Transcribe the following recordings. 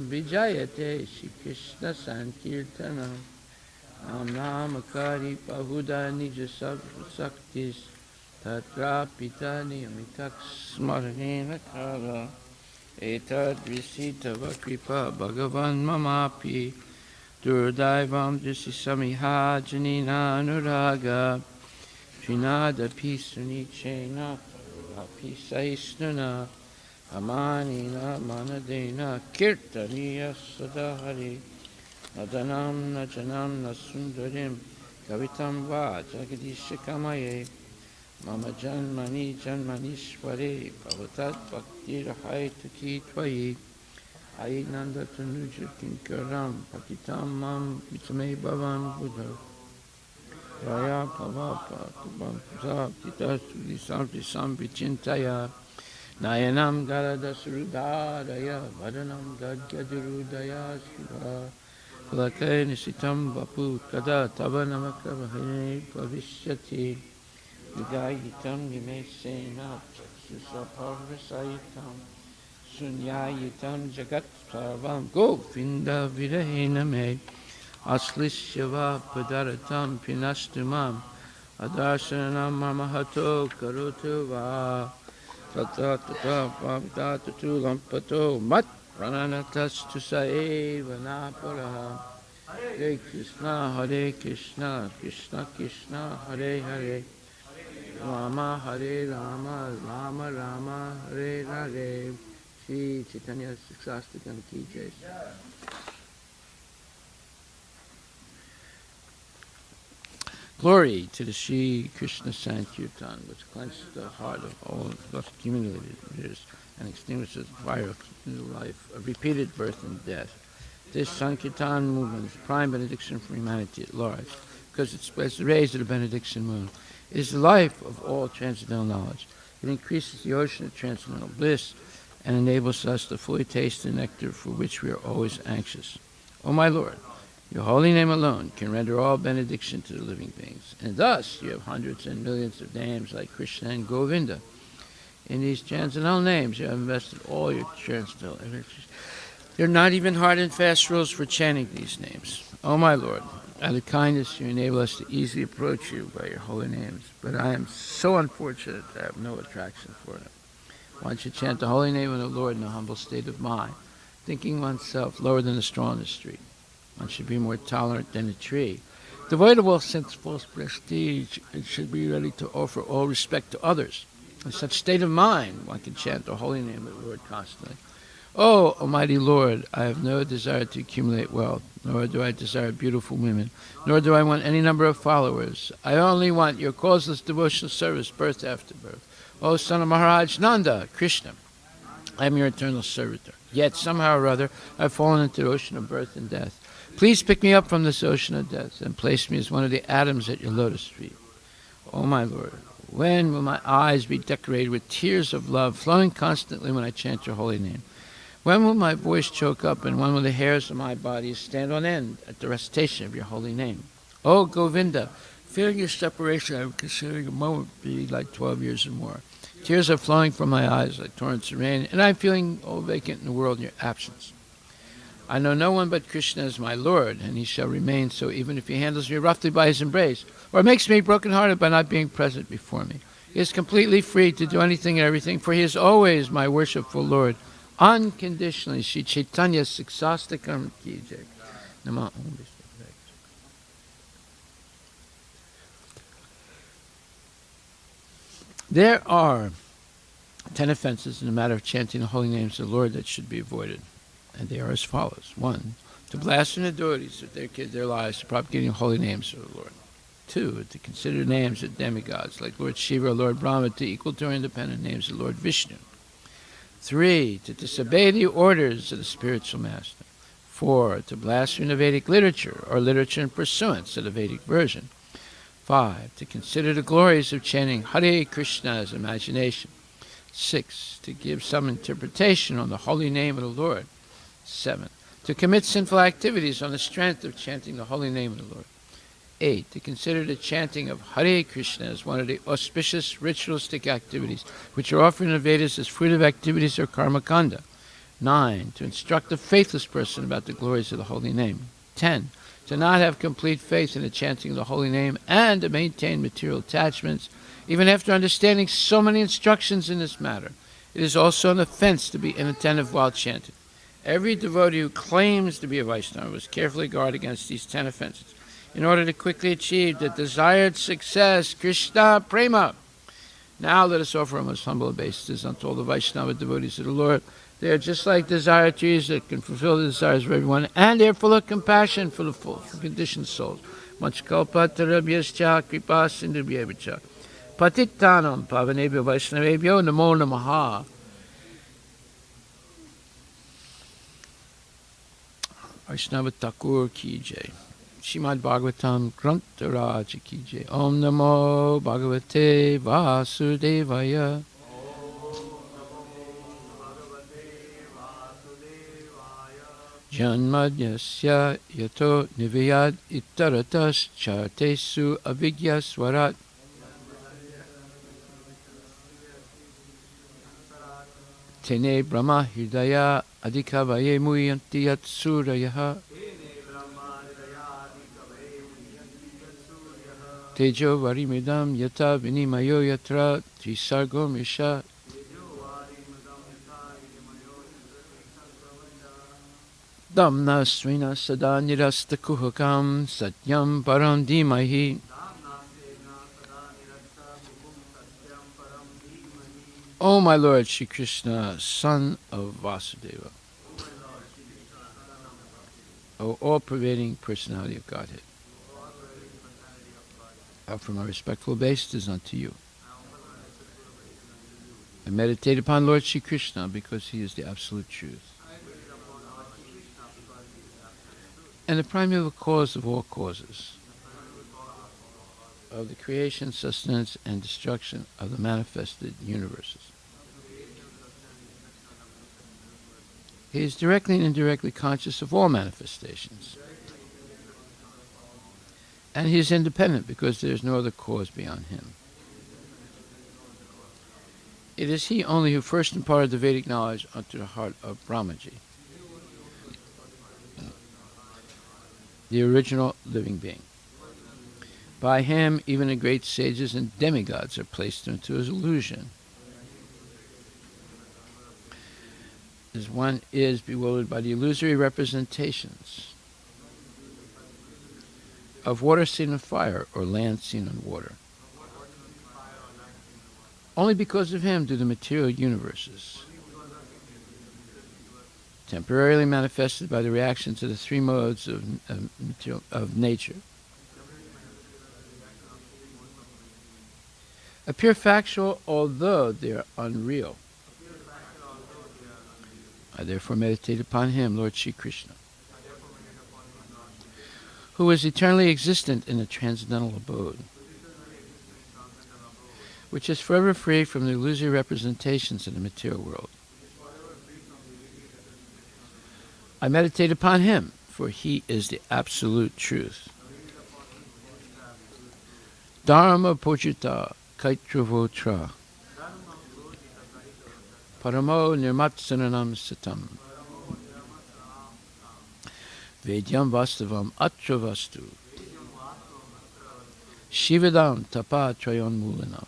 Vijayate Shri Krishna Sankirtana Namakari Pahuda Nija Saktis Tatra Pita Niyamitak Smarana Kara Etad Visita Vakripa Bhagavan Mamapi Durdaivam Samiha Janina Anuraga Trinada Pisuni Chena Pisaisnana Amanina Manadena Kirtaniya Sadahari Nadanam Najanam Nasundarim Kavitam Va Jagadishakamaye Mama Janmani Janmanishware Bhavatat Bhakti Rahai Tuki Twayi Ainanda Tanuja Kinkaram Pakitam Mam Vitame Bhavan Buddha Raya Pavapa Tubam Puzab Titasu Sampi Sampi Chintaya Nayanam Garadasrudadaya Vadanam Gadgadurudaya Shiva Kulake Nisitam Vapu Kada Tavanamakrabhane Pavishyati Vigayitam Yimesena Susaparvasaitam Sunyayitam Jagat Sarvam Govinda Virahena Me Aslishyava Padaratam Pinastumam Adarsanam Mamahato Karutu Va Tata Tata Pavita Tatu Lampato Mat Prananatas Tusaeva Naparaha Hare Krishna Krishna Krishna Hare Hare Rama Hare Rama Rama Rama Hare Hare Shri Chaitanya Sastakam Ki Jai. Glory to the Shri Krishna Sankirtan, which cleanses the heart of all accumulated years and extinguishes the fire of new life, of repeated birth and death. This Sankirtan movement is prime benediction for humanity at large, because it spreads the rays of the benediction moon. It is the life of all transcendental knowledge. It increases the ocean of transcendental bliss and enables us to fully taste the nectar for which we are always anxious. O my Lord, your holy name alone can render all benediction to the living beings. And thus you have hundreds and millions of names like Krishna and Govinda. In these transcendental names you have invested all your transcendental energies. There are not even hard and fast rules for chanting these names. O my Lord, out of kindness you enable us to easily approach you by your holy names, but I am so unfortunate that I have no attraction for them. One should chant the holy name of the Lord in a humble state of mind, thinking oneself lower than a straw in the street. One should be more tolerant than a tree, devoid of all sense of false prestige, and should be ready to offer all respect to others. In such state of mind, one can chant the holy name of the Lord constantly. O Almighty Lord, I have no desire to accumulate wealth, nor do I desire beautiful women, nor do I want any number of followers. I only want your causeless devotional service, birth after birth. O son of Maharaj Nanda, Krishna, I am your eternal servitor. Yet somehow or other I have fallen into the ocean of birth and death. Please pick me up from this ocean of death and place me as one of the atoms at your lotus feet. O my Lord, when will my eyes be decorated with tears of love flowing constantly when I chant your holy name? When will my voice choke up, and when will the hairs of my body stand on end at the recitation of your holy name? O Govinda, feeling your separation, I am considering a moment be like 12 years or more. Tears are flowing from my eyes like torrents of rain, and I am feeling all vacant in the world in your absence. I know no one but Krishna as my Lord, and he shall remain so even if he handles me roughly by his embrace, or makes me broken-hearted by not being present before me. He is completely free to do anything and everything, for he is always my worshipful Lord, unconditionally. Shri Chaitanya Siksastakam Ki Jai. Nama Om Vishnu. There are 10 offenses in the matter of chanting the holy names of the Lord that should be avoided. And they are as follows. 1, to blaspheme the deities that dedicate their lives to propagating holy names of the Lord. 2, to consider names of demigods like Lord Shiva or Lord Brahma to equal to or independent names of Lord Vishnu. 3, to disobey the orders of the spiritual master. 4, to blaspheme the Vedic literature or literature in pursuance of the Vedic version. 5, to consider the glories of chanting Hare Krishna as imagination. 6, to give some interpretation on the holy name of the Lord. 7, to commit sinful activities on the strength of chanting the holy name of the Lord. 8, to consider the chanting of Hare Krishna as one of the auspicious ritualistic activities which are offered in the Vedas as fruitive activities or karmakanda. 9. To instruct a faithless person about the glories of the holy name. 10. To not have complete faith in the chanting of the holy name and to maintain material attachments, even after understanding so many instructions in this matter. It is also an offense to be inattentive while chanting. Every devotee who claims to be a Vaishnava must carefully guard against these 10 offenses in order to quickly achieve the desired success, Krishna Prema. Now let us offer our most humble obeisances unto all the Vaishnava devotees of the Lord. They are just like desire trees that can fulfill the desires of everyone, and they are full of compassion for the conditioned souls. Manchkalpatarabhyascha kripa sindhubhyevcha patittanam pavanebhyo vaishnavebhyo namo namaha. Vaishnava Thakur ki jai. Srimad Bhagvatam Grantaraj ki jai. Om Namo Bhagavate Vasudevaya. Janmadyasya yato nivayad ittaratas chartesu avigya swarat. Tene Brahma Hridaya Adhikavaye Muyanti Yatsurayaha. Tejo Varimidam Yata Vinimayo Yatra Trisargo Misha. Damna Srina Sada Nirasta Kuhakam Satyam Param Dhimahi. O my Lord Shri Krishna, son of Vasudeva, O all-pervading personality of Godhead, I offer my respectful obeisances unto you. I meditate upon Lord Shri Krishna because he is the absolute truth and the primeval cause of all causes, of the creation, sustenance, and destruction of the manifested universes. He is directly and indirectly conscious of all manifestations. And he is independent because there is no other cause beyond him. It is he only who first imparted the Vedic knowledge unto the heart of Brahmaji, the original living being. By him, even the great sages and demigods are placed into his illusion, as one is bewildered by the illusory representations of water seen on fire or land seen on water. Only because of him do the material universes, temporarily manifested by the reactions of the three modes of nature, appear factual although they are unreal. I therefore meditate upon him, Lord Shri Krishna, who is eternally existent in the transcendental abode, which is forever free from the illusory representations of the material world. I meditate upon him, for he is the absolute truth. Dharma Pojita Kaitravotra Paramo Nirmatsananam Satam Vedyam Vastavam Atra Vastu Shivadam Tapa Trayon Mulana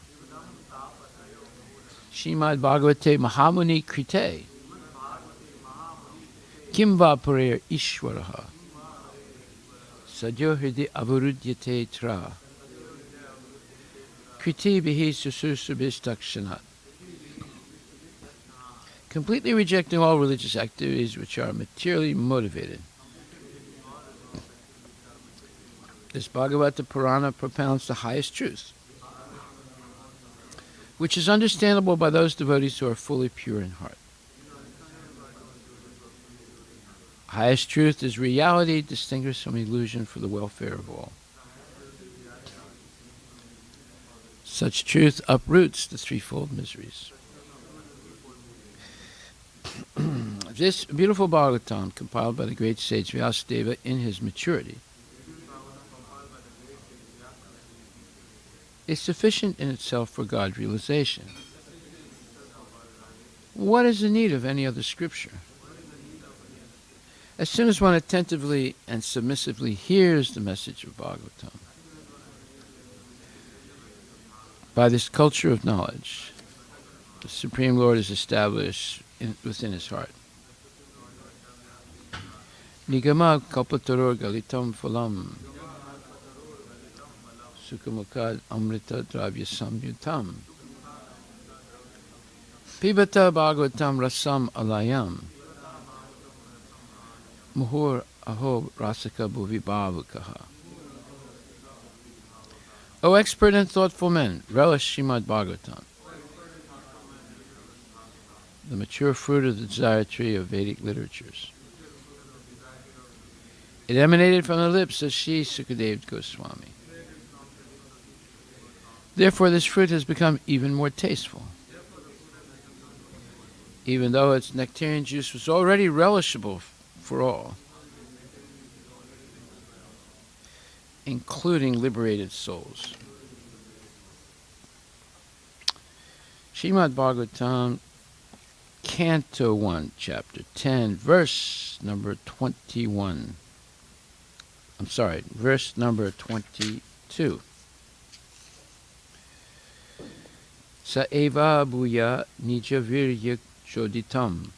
Srimad Bhagavate Mahamuni Krite Kimva Purer Ishwaraha Sadyo Hridi Avarudyate Tra Kriti Bihi Susursubhistakshanat. Completely rejecting all religious activities which are materially motivated. This Bhagavata Purana propounds the highest truth, which is understandable by those devotees who are fully pure in heart. Highest truth is reality distinguished from illusion for the welfare of all. Such truth uproots the threefold miseries. This beautiful Bhagavatam, compiled by the great sage Vyasadeva in his maturity, is sufficient in itself for God realization. What is the need of any other scripture? As soon as one attentively and submissively hears the message of Bhagavatam, by this culture of knowledge, the Supreme Lord is established within his heart. Nigama kalpataror galitam phalam sukhamukad amrita dravya samyutam pibata bhagavatam rasam alayam muhur aho rasaka bhuvi bhavakaha. O expert and thoughtful men, relish Srimad Bhagavatam, the mature fruit of the desire tree of Vedic literatures. It emanated from the lips of Sri Sukadeva Goswami. Therefore, this fruit has become even more tasteful. Even though its nectarian juice was already relishable for all, including liberated souls. Srimad Bhagavatam, Canto 1, Chapter 10, verse number 21. Verse number 22. Sa eva bhuya nija virya joditam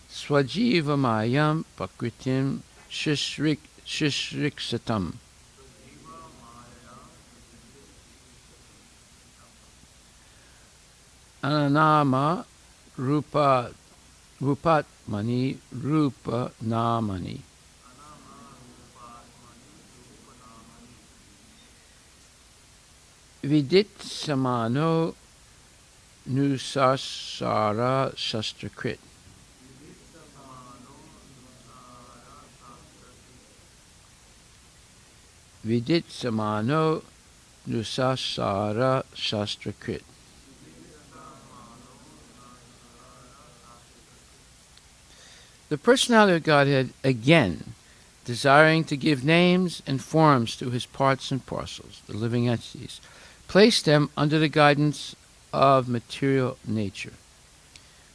Swajiva mayam pakritim shishriksatam. Ananama rupat mani rupa namani. Vidit samano nusasara shastrakrit. Vidit samano nusasara shastrakrit. The personality of Godhead, again, desiring to give names and forms to his parts and parcels, the living entities, placed them under the guidance of material nature.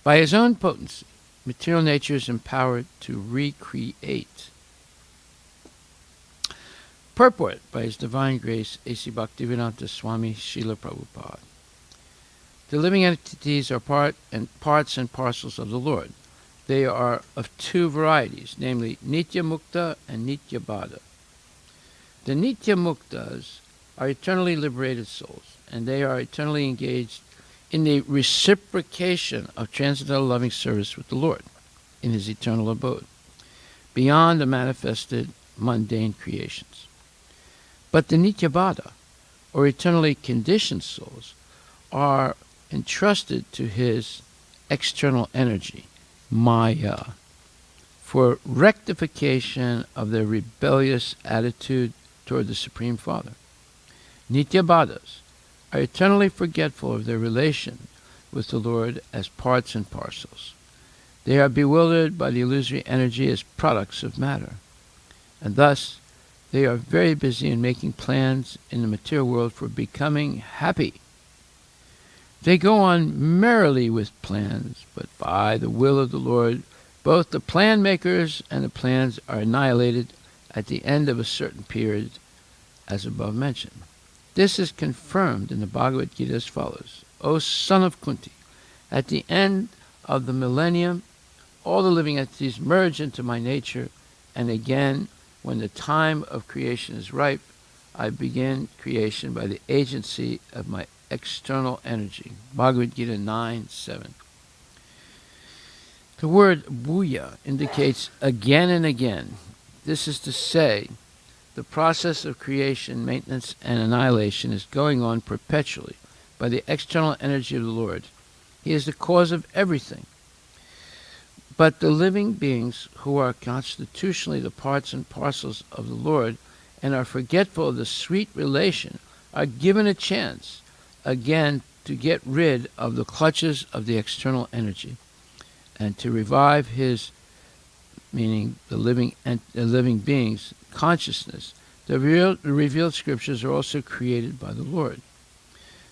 By his own potency, material nature is empowered to recreate. Purport by His Divine Grace, A.C. Bhaktivedanta Swami Srila Prabhupada. The living entities are parts and parcels of the Lord. They are of two varieties, namely Nitya Mukta and Nitya Bada. The Nitya Muktas are eternally liberated souls, and they are eternally engaged in the reciprocation of transcendental loving service with the Lord in his eternal abode, beyond the manifested mundane creations. But the Nityabada, or eternally conditioned souls, are entrusted to his external energy, Maya, for rectification of their rebellious attitude toward the Supreme Father. Nityabadas are eternally forgetful of their relation with the Lord as parts and parcels. They are bewildered by the illusory energy as products of matter, and thus they are very busy in making plans in the material world for becoming happy. They go on merrily with plans, but by the will of the Lord, both the plan makers and the plans are annihilated at the end of a certain period, as above mentioned. This is confirmed in the Bhagavad Gita as follows: O son of Kunti, at the end of the millennium, all the living entities merge into my nature, and again, when the time of creation is ripe, I begin creation by the agency of my external energy. Bhagavad Gita 9:7. The word bhuya indicates again and again. This is to say, the process of creation, maintenance, and annihilation is going on perpetually by the external energy of the Lord. He is the cause of everything. But the living beings who are constitutionally the parts and parcels of the Lord and are forgetful of the sweet relation are given a chance again to get rid of the clutches of the external energy and to revive his, meaning the living beings, consciousness. The revealed scriptures are also created by the Lord.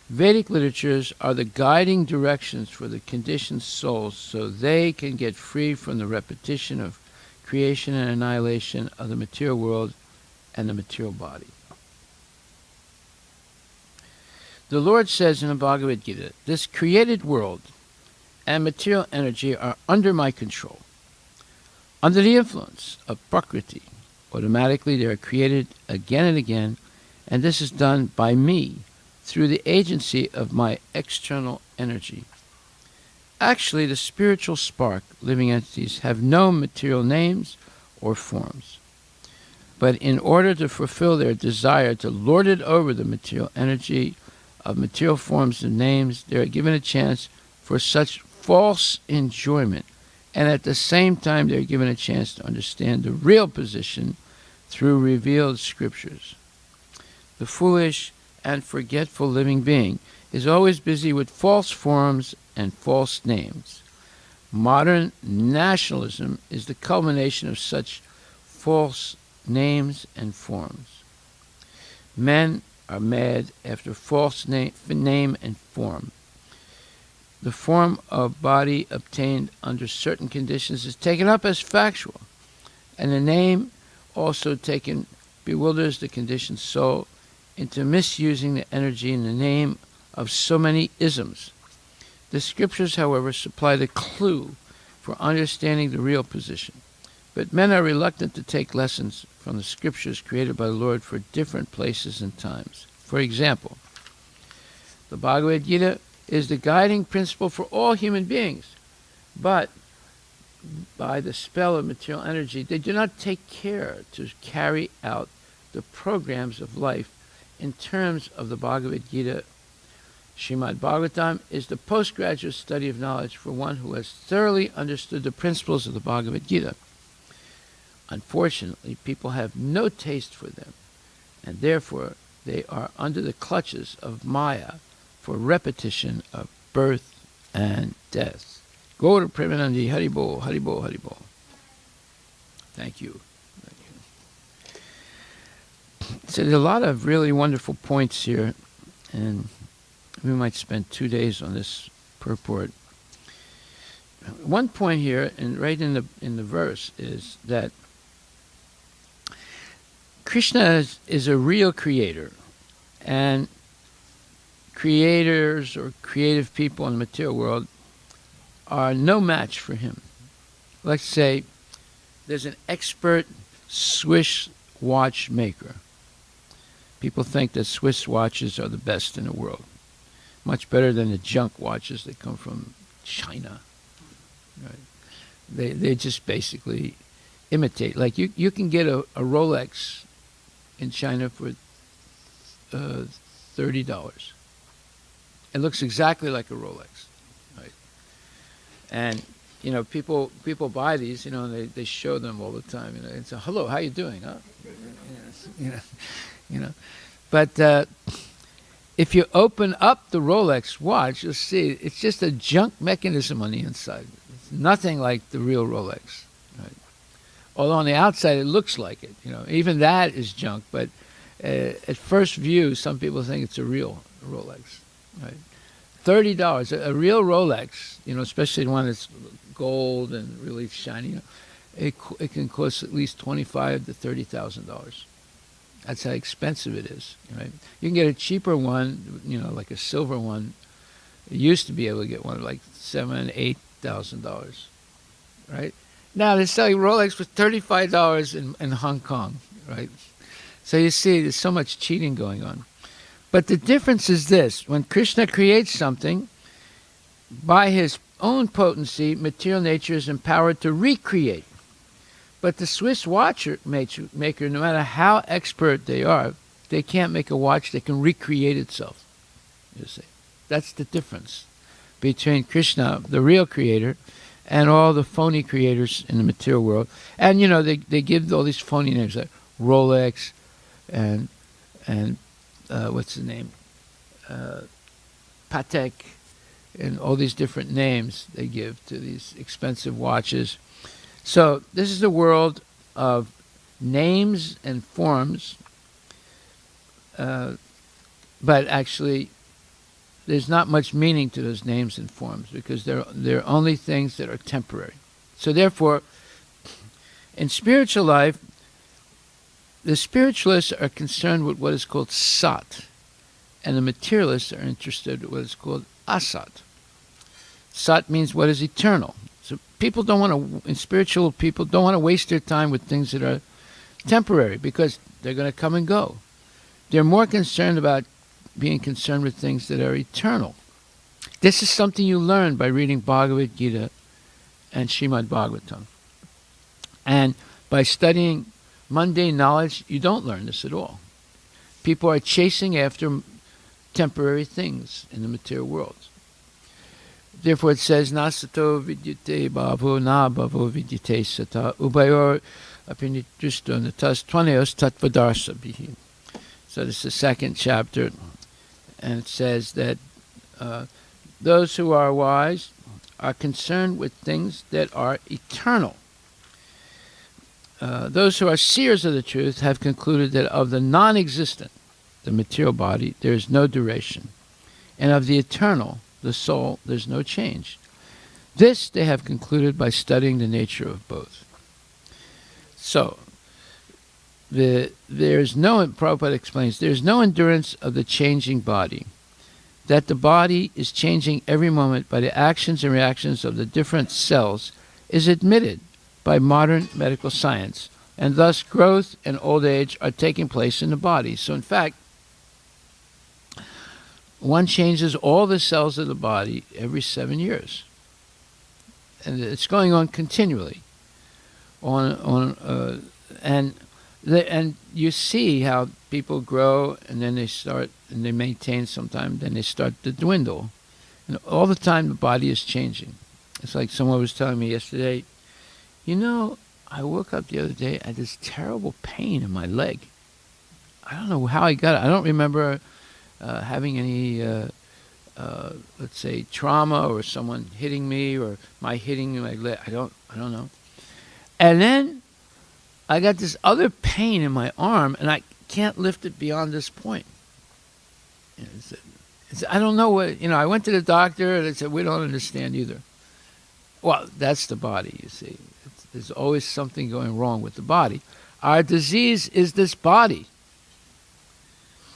Vedic literatures are the guiding directions for the conditioned souls so they can get free from the repetition of creation and annihilation of the material world and the material body. The Lord says in the Bhagavad Gita, this created world and material energy are under my control. Under the influence of Prakriti, automatically they are created again and again, and this is done by me through the agency of my external energy. Actually, the spiritual spark, living entities, have no material names or forms. But in order to fulfill their desire to lord it over the material energy of material forms and names, they are given a chance for such false enjoyment, and at the same time they are given a chance to understand the real position through revealed scriptures. The foolish and forgetful living being is always busy with false forms and false names. Modern nationalism is the culmination of such false names and forms. Men are mad after false name and form. The form of body obtained under certain conditions is taken up as factual, and the name also taken bewilders the conditioned soul into misusing the energy in the name of so many isms. The scriptures, however, supply the clue for understanding the real position. But men are reluctant to take lessons from the scriptures created by the Lord for different places and times. For example, the Bhagavad Gita is the guiding principle for all human beings, but by the spell of material energy, they do not take care to carry out the programs of life in terms of the Bhagavad Gita. Srimad Bhagvatam is the postgraduate study of knowledge for one who has thoroughly understood the principles of the Bhagavad Gita. Unfortunately, people have no taste for them, and therefore they are under the clutches of Maya for repetition of birth and death. Go to Premanandi, Haribo, Haribo, Haribo. Thank you. So there's a lot of really wonderful points here, and we might spend 2 days on this purport. One point here, and right in the verse, is that Krishna is a real creator, and creators or creative people in the material world are no match for him. Let's say there's an expert Swiss watch maker. People think that Swiss watches are the best in the world, much better than the junk watches that come from China. Right? They just basically imitate. Like you can get a Rolex in China for $30. It looks exactly like a Rolex, right? And people buy these, and they show them all the time. And say, "Hello, how you doing?" Huh? But if you open up the Rolex watch, you'll see it's just a junk mechanism on the inside. It's nothing like the real Rolex, right? Although on the outside it looks like it. Even that is junk. But at first view, some people think it's a real Rolex, right? $30, a real Rolex, especially the one that's gold and really shiny. It can cost at least $25,000 to $30,000. That's how expensive it is, right? You can get a cheaper one, like a silver one. You used to be able to get one like $7,000, $8,000, right? Now they're selling Rolex for $35 in Hong Kong, right? So you see, there's so much cheating going on. But the difference is this: when Krishna creates something, by his own potency, material nature is empowered to recreate. But the Swiss watch maker, no matter how expert they are, they can't make a watch that can recreate itself. You see, that's the difference between Krishna, the real creator, and all the phony creators in the material world. And they give all these phony names like Rolex and what's the name? Patek, and all these different names they give to these expensive watches. So this is the world of names and forms, but actually there's not much meaning to those names and forms because they're only things that are temporary. So therefore, in spiritual life, the spiritualists are concerned with what is called sat, and the materialists are interested in what is called asat. Sat means what is eternal. So people don't want to, and spiritual people don't want to waste their time with things that are temporary because they're going to come and go. They're more concerned about being concerned with things that are eternal. This is something you learn by reading Bhagavad Gita and Srimad Bhagvatam. And by studying mundane knowledge, you don't learn this at all. People are chasing after temporary things in the material world. Therefore it says, Nasato vidyate bhavo na bhavo vidyate sata ubayor apinitrusto natas tvaneos tatvadarsa bihi. So this is the second chapter, and it says that those who are wise are concerned with things that are eternal. Those who are seers of the truth have concluded that of the non-existent, the material body, there is no duration, and of the eternal, the soul, there's no change. This they have concluded by studying the nature of both. So, Prabhupada explains, there's no endurance of the changing body, that the body is changing every moment by the actions and reactions of the different cells is admitted by modern medical science, and thus growth and old age are taking place in the body. So in fact, one changes all the cells of the body every 7 years. And it's going on continually. And you see how people grow, and then they start, and they maintain sometimes, then they start to dwindle. And all the time the body is changing. It's like someone was telling me yesterday, I woke up the other day, I had this terrible pain in my leg. I don't know how I got it. I don't remember having any, let's say, trauma or someone hitting me or my hitting my leg. I don't know. And then I got this other pain in my arm, and I can't lift it beyond this point. I don't know what, I went to the doctor, and they said, we don't understand either. Well, that's the body, you see. There's always something going wrong with the body. Our disease is this body.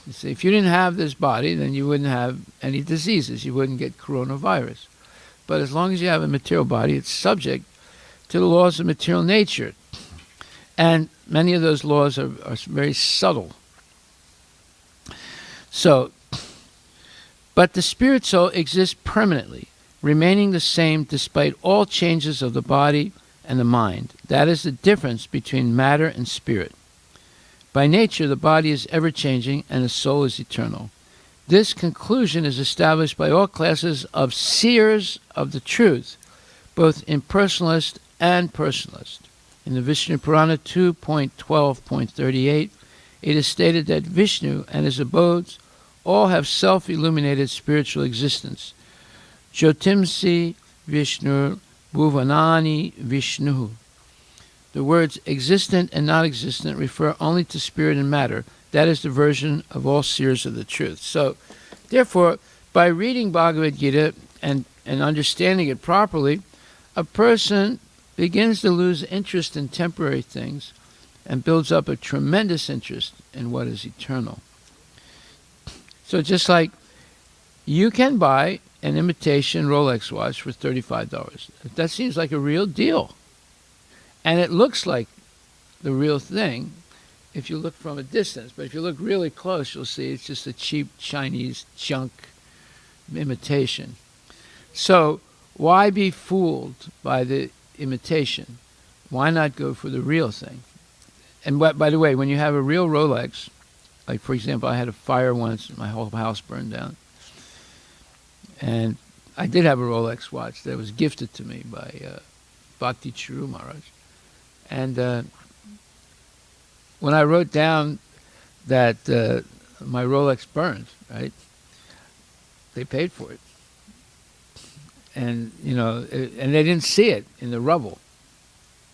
You see, if you didn't have this body, then you wouldn't have any diseases. You wouldn't get coronavirus. But as long as you have a material body, it's subject to the laws of material nature. And many of those laws are very subtle. So, but the spirit soul exists permanently, remaining the same despite all changes of the body and the mind. That is the difference between matter and spirit. By nature, the body is ever-changing and the soul is eternal. This conclusion is established by all classes of seers of the truth, both impersonalist and personalist. In the Vishnu Purana 2.12.38, it is stated that Vishnu and his abodes all have self-illuminated spiritual existence. Jyotimsi Vishnu Bhuvanani Vishnu. The words existent and non-existent refer only to spirit and matter. That is the version of all seers of the truth. So, therefore, by reading Bhagavad Gita and understanding it properly, a person begins to lose interest in temporary things and builds up a tremendous interest in what is eternal. So just like you can buy an imitation Rolex watch for $35. That seems like a real deal. And it looks like the real thing if you look from a distance. But if you look really close, you'll see it's just a cheap Chinese junk imitation. So why be fooled by the imitation? Why not go for the real thing? And by the way, when you have a real Rolex, like for example, I had a fire once, my whole house burned down. And I did have a Rolex watch that was gifted to me by Bhakti Churu Maharaj. And when I wrote down that my Rolex burned, right, they paid for it. And, and they didn't see it in the rubble.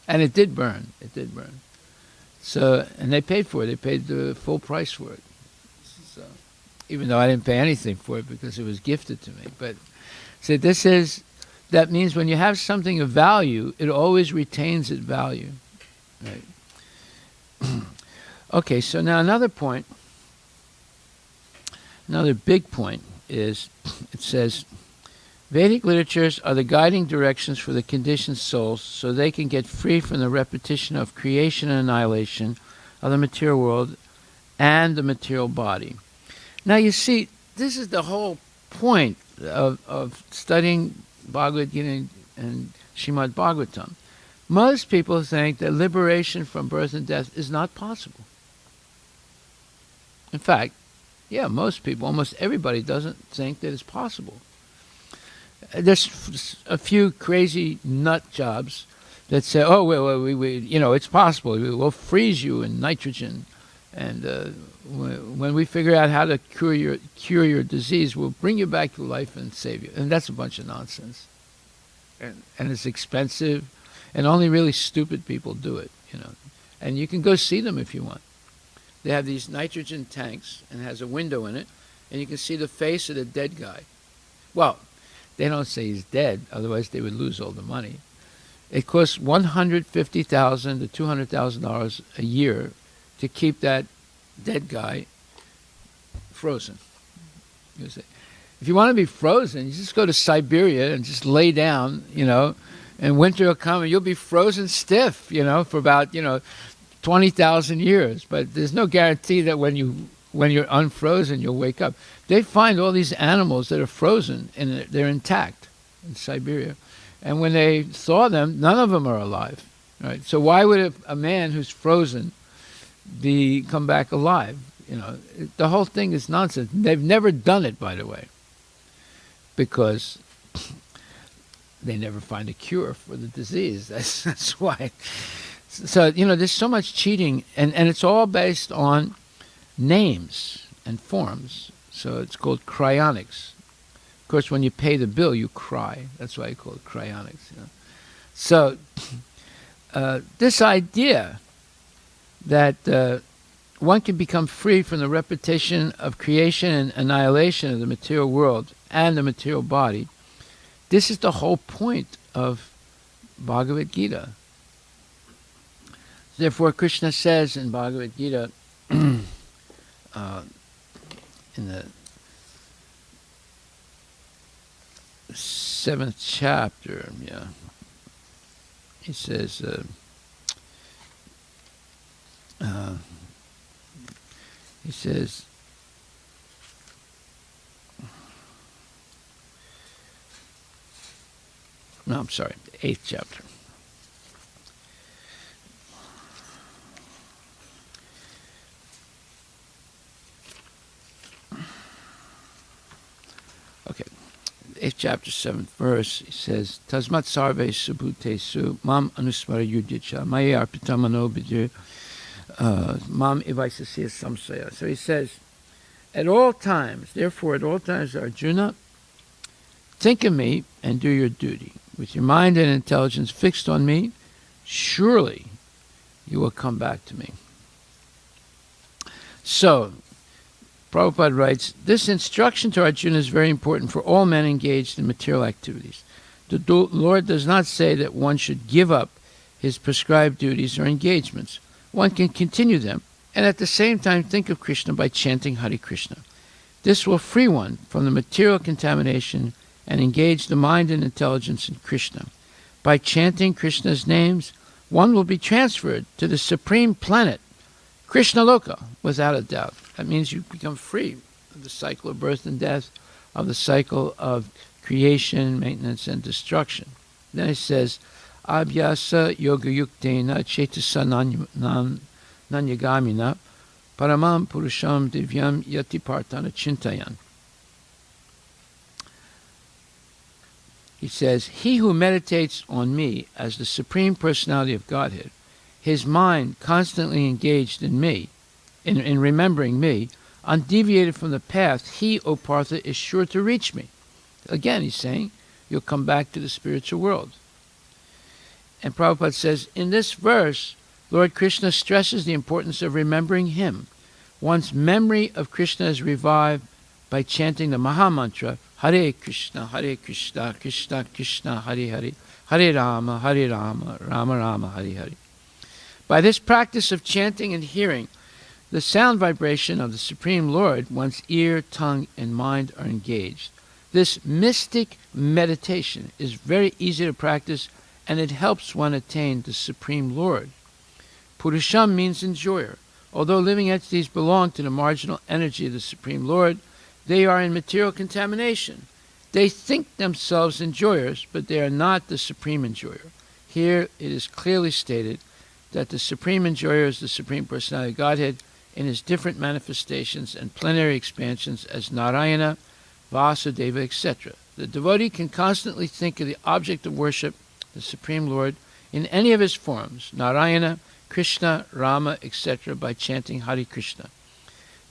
And it did burn. It did burn. So, and they paid for it. They paid the full price for it. So, even though I didn't pay anything for it because it was gifted to me. But so that means when you have something of value, it always retains its value. Right? Okay, so now another point, another big point is, it says, Vedic literatures are the guiding directions for the conditioned souls so they can get free from the repetition of creation and annihilation of the material world and the material body. Now you see, this is the whole point of studying Bhagavad Gita and Srimad Bhagvatam. Most people think that liberation from birth and death is not possible. In fact, yeah, most people, almost everybody doesn't think that it's possible. There's a few crazy nut jobs that say, oh, well, we it's possible. We'll freeze you in nitrogen. And when we figure out how to cure your disease, we'll bring you back to life and save you. And that's a bunch of nonsense. And it's expensive. And only really stupid people do it, And you can go see them if you want. They have these nitrogen tanks and it has a window in it. And you can see the face of the dead guy. Well, they don't say he's dead, otherwise they would lose all the money. It costs $150,000 to $200,000 a year to keep that dead guy frozen. You see. If you want to be frozen, you just go to Siberia and just lay down, and winter will come and you'll be frozen stiff, for about, 20,000 years. But there's no guarantee that when you're unfrozen, you'll wake up. They find all these animals that are frozen and they're intact in Siberia. And when they thaw them, none of them are alive. Right? So why would a man who's frozen come back alive? The whole thing is nonsense. They've never done it, by the way, because they never find a cure for the disease. That's why. So, there's so much cheating, and it's all based on names and forms. So it's called cryonics. Of course, when you pay the bill, you cry. That's why I call it cryonics. So this idea that one can become free from the repetition of creation and annihilation of the material world and the material body, this is the whole point of Bhagavad Gita. Therefore, Krishna says in Bhagavad Gita, in the 7th chapter, he says, no, I'm sorry, the 8th chapter. Okay, 8th chapter, 7th verse, he says, Tasmat sarve subhutesu mam anusmara yudhicha maya arpita mano bidir mam ivaisasya samsaya. So he says, at all times, therefore at all times, Arjuna, think of me and do your duty. With your mind and intelligence fixed on me, surely you will come back to me. So, Prabhupada writes, this instruction to Arjuna is very important for all men engaged in material activities. The Lord does not say that one should give up his prescribed duties or engagements. One can continue them and at the same time think of Krishna by chanting Hare Krishna. This will free one from the material contamination and engage the mind and intelligence in Krishna. By chanting Krishna's names, one will be transferred to the supreme planet, Krishna Loka, without a doubt. That means you become free of the cycle of birth and death, of the cycle of creation, maintenance, and destruction. Then it says, Abhyasa yoga yuktena chetasa nanyagamina paramam purusham divyam yati partana chintayan. He says, he who meditates on me as the Supreme Personality of Godhead, his mind constantly engaged in me, in remembering me, undeviated from the path, he, O Partha, is sure to reach me. Again, he's saying, you'll come back to the spiritual world. And Prabhupada says, in this verse, Lord Krishna stresses the importance of remembering him. Once memory of Krishna is revived, by chanting the Maha Mantra, Hare Krishna, Krishna Krishna, Hare Hare, Hare Rama, Rama Rama, Hare Hare. By this practice of chanting and hearing the sound vibration of the Supreme Lord, one's ear, tongue, and mind are engaged. This mystic meditation is very easy to practice, and it helps one attain the Supreme Lord. Purusham means enjoyer. Although living entities belong to the marginal energy of the Supreme Lord, they are in material contamination. They think themselves enjoyers, but they are not the Supreme Enjoyer. Here it is clearly stated that the Supreme Enjoyer is the Supreme Personality of Godhead in his different manifestations and plenary expansions as Narayana, Vasudeva, etc. The devotee can constantly think of the object of worship, the Supreme Lord, in any of his forms, Narayana, Krishna, Rama, etc., by chanting Hare Krishna.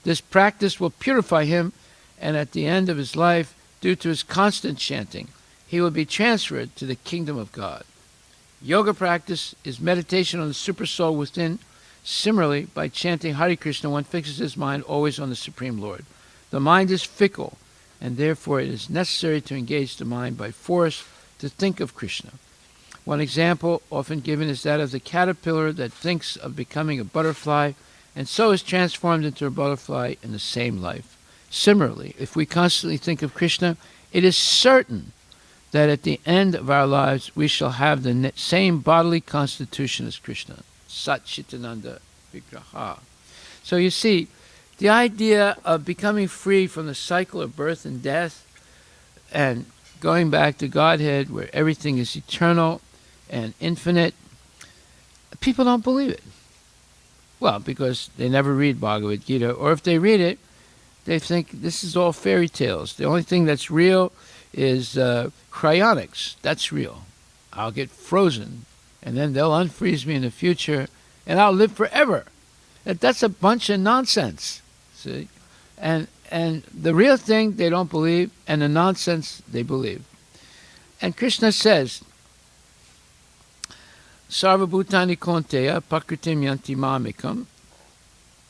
This practice will purify him, and at the end of his life, due to his constant chanting, he will be transferred to the kingdom of God. Yoga practice is meditation on the super soul within. Similarly, by chanting Hare Krishna, one fixes his mind always on the Supreme Lord. The mind is fickle, and therefore it is necessary to engage the mind by force to think of Krishna. One example often given is that of the caterpillar that thinks of becoming a butterfly and so is transformed into a butterfly in the same life. Similarly, if we constantly think of Krishna, it is certain that at the end of our lives we shall have the same bodily constitution as Krishna. Sat Chitananda Vigraha. So you see, the idea of becoming free from the cycle of birth and death and going back to Godhead where everything is eternal and infinite, people don't believe it. Well, because they never read Bhagavad Gita, or if they read it, they think this is all fairy tales. The only thing that's real is cryonics. That's real. I'll get frozen, and then they'll unfreeze me in the future, and I'll live forever. That's a bunch of nonsense. See? And the real thing they don't believe, and the nonsense they believe. And Krishna says, Sarva Bhutani Konteya Pakritim Yanti Mamikam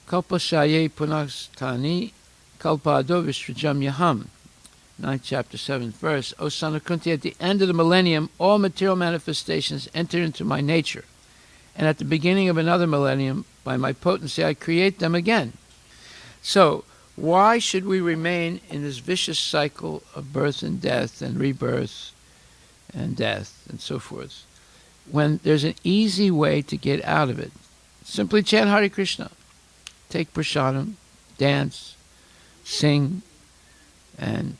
Kalpashaye Punastani Kalpado Vishrajam Yaham. 9th chapter, 7th verse. O son of Kunti, at the end of the millennium, all material manifestations enter into my nature. And at the beginning of another millennium, by my potency, I create them again. So, why should we remain in this vicious cycle of birth and death and rebirth and death and so forth, when there's an easy way to get out of it? Simply chant Hare Krishna. Take prasadam, dance, sing, and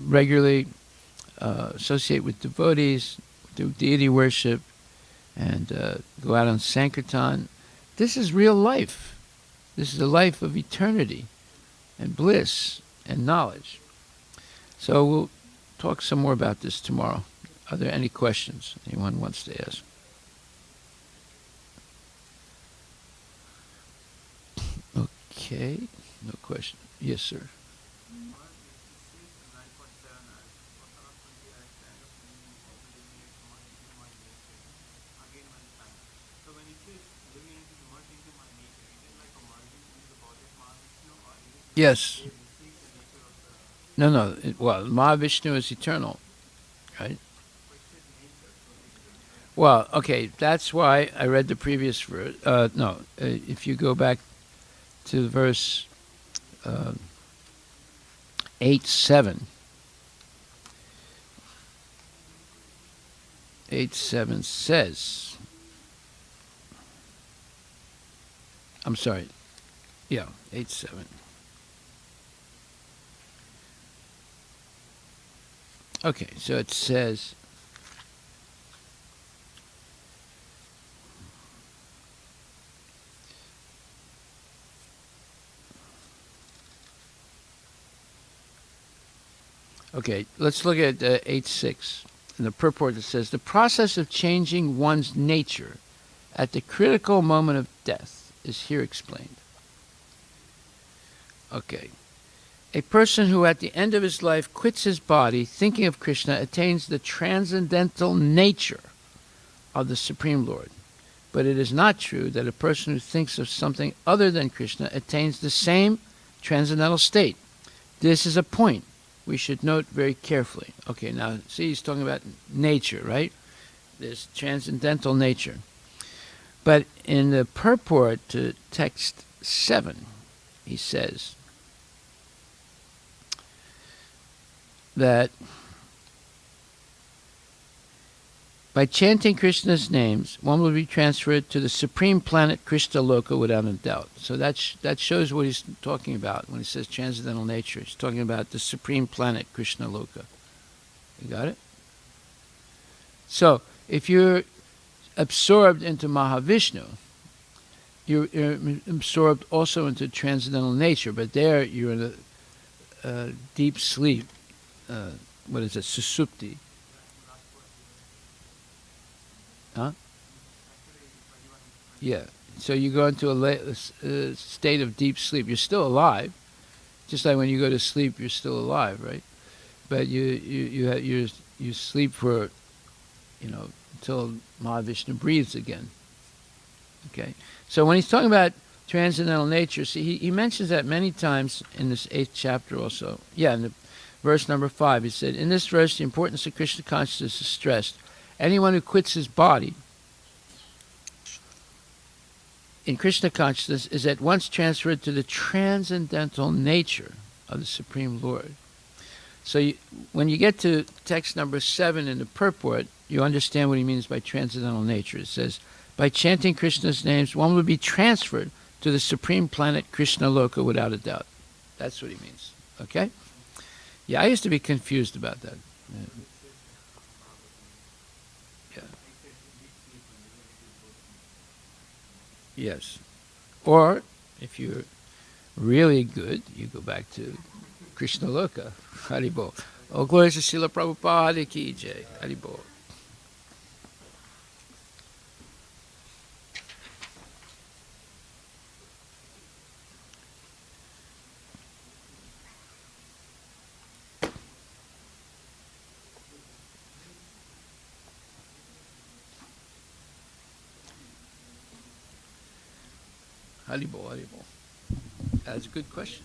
regularly associate with devotees, do deity worship, and go out on Sankirtan. This is real life. This is a life of eternity and bliss and knowledge. So we'll talk some more about this tomorrow. Are there any questions anyone wants to ask? Okay, no question. Yes, sir. Yes. No. Well, Mahavishnu is eternal, right? Well, okay, that's why I read the previous verse. If you go back to verse 8:7. 8:7 says, I'm sorry, 8:7. Okay, so it says, okay, let's look at 8:6. In the purport it says, the process of changing one's nature at the critical moment of death is here explained. Okay. A person who at the end of his life quits his body thinking of Krishna attains the transcendental nature of the Supreme Lord. But it is not true that a person who thinks of something other than Krishna attains the same transcendental state. This is a point we should note very carefully. Okay, now see, he's talking about nature, right? This transcendental nature. But in the purport to text 7, he says that by chanting Krishna's names, one will be transferred to the supreme planet Krishna Loka without a doubt. So that shows what he's talking about when he says transcendental nature. He's talking about the supreme planet Krishna Loka. You got it? So if you're absorbed into Mahavishnu, you're absorbed also into transcendental nature, but there you're in a deep sleep. What is it? Susupti. Huh? Yeah. So you go into a state of deep sleep. You're still alive, just like when you go to sleep, you're still alive, right? But you sleep for, until Mahavishnu breathes again. Okay. So when he's talking about transcendental nature, see, he mentions that many times in this 8th chapter also. Yeah, in the verse number 5, he said, in this verse, the importance of Krishna consciousness is stressed. Anyone who quits his body in Krishna consciousness is at once transferred to the transcendental nature of the Supreme Lord. So when you get to text number 7 in the purport, you understand what he means by transcendental nature. It says, by chanting Krishna's names, one will be transferred to the supreme planet Krishna Loka without a doubt. That's what he means. Okay? Yeah, I used to be confused about that. Yeah. Yes. Or, if you're really good, you go back to Krishna Loka. Haribol. Oh, glory to Srila Prabhupada ki jai. Haribol. Haribol, Haribol. That's a good question.